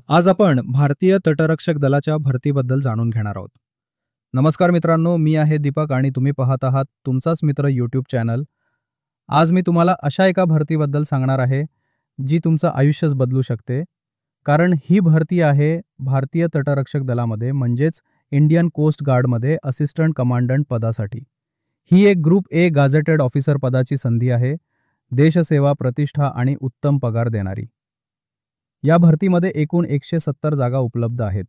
आज आपण भारतीय तटरक्षक दलाच्या भरतीबद्दल जाणून घेणार आहोत. नमस्कार मित्रांनो, मी आहे दीपक आणि तुम्ही पाहत आहात तुमचाच मित्र यूट्यूब चॅनल. आज मी तुम्हाला अशा एका भरतीबद्दल सांगणार आहे, जी तुमचं आयुष्यच बदलू शकते. कारण ही भरती आहे भारतीय तटरक्षक दलामध्ये म्हणजेच इंडियन कोस्ट गार्डमध्ये असिस्टंट कमांडंट पदासाठी. ही एक ग्रुप ए गाझेटेड ऑफिसर पदाची संधी आहे. देशसेवा, प्रतिष्ठा आणि उत्तम पगार देणारी. या भरतीमध्ये एकूण 170 जागा उपलब्ध आहेत.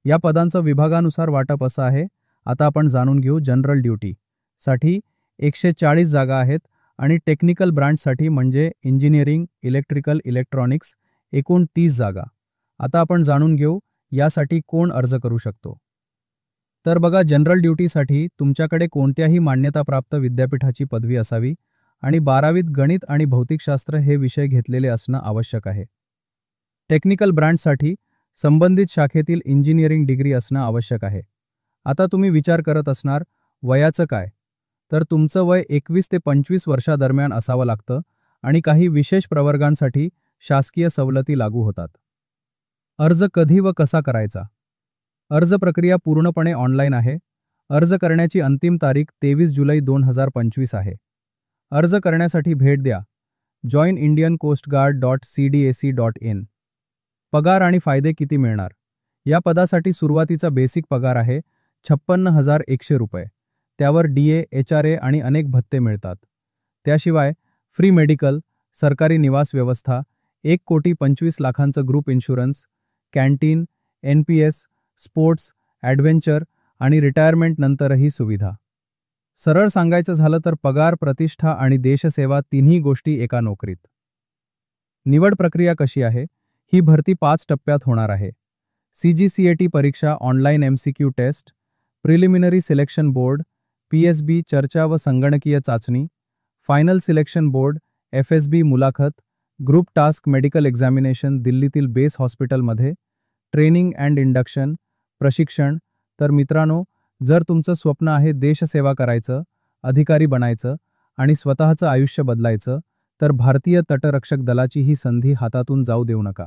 या पदांचं विभागानुसार वाटप असं आहे. आता आपण जाणून घेऊ. जनरल ड्युटी साठी 140 जागा आहेत आणि टेक्निकल ब्रांचसाठी म्हणजे इंजिनिअरिंग, इलेक्ट्रिकल, इलेक्ट्रॉनिक्स एकूण 30 जागा. आता आपण जाणून घेऊ यासाठी कोण अर्ज करू शकतो. तर बघा, जनरल ड्युटीसाठी तुमच्याकडे कोणत्याही मान्यताप्राप्त विद्यापीठाची पदवी असावी आणि 12वीत गणित आणि भौतिकशास्त्र हे विषय घेतलेले असणं आवश्यक आहे. टेक्निकल ब्रांचसाठी संबंधित शाखेतील इंजिनिअरिंग डिग्री असणं आवश्यक आहे. आता तुम्ही विचार करत असणार, वयाचं काय? तर तुमचं वय 21 ते 25 वर्षादरम्यान असावं लागतं आणि काही विशेष प्रवर्गांसाठी शासकीय सवलती लागू होतात. अर्ज कधी व कसा करायचा? अर्ज प्रक्रिया पूर्णपणे ऑनलाईन आहे. अर्ज करण्याची अंतिम तारीख 23 जुलै 2025 आहे. अर्ज करण्यासाठी भेट द्या joinindiancoastguard.cdac.in. पगार आणि फायदे किती मिळणार? या पदासाठी सुरुवातीचा बेसिक पगार आहे 56,100 रुपये. त्यावर DA, HRA आणि अनेक भत्ते मिळतात. त्याशिवाय फ्री मेडिकल, सरकारी निवास व्यवस्था, 1,25,00,000चं group insurance, canteen, NPS, sports, adventure आणि रिटायरमेंट नंतरही सुविधा. सरळ सांगायचं झालं तर पगार, प्रतिष्ठा आणि देशसेवा तिन्ही गोष्टी एका नोकरीत. निवड प्रक्रिया कशी आहे? ही भरती 5 टप्प्यात होणार आहे. CGCAT परीक्षा, online MCQ test, preliminary selection board, PSB चर्चा व संगणकीय चाचणी, फायनल सिलेक्शन बोर्ड, FSB मुलाखत, ग्रुप टास्क मेडिकल एक्झामिनेशन दिल्लीतील बेस हॉस्पिटलमध्ये, ट्रेनिंग अँड इंडक्शन, प्रशिक्षण. तर मित्रांनो, जर तुमचं स्वप्न आहे देशसेवा करायचं, अधिकारी बनायचं आणि स्वतःचं आयुष्य बदलायचं, तर भारतीय तटरक्षक दलाची ही संधी हातातून जाऊ देऊ नका.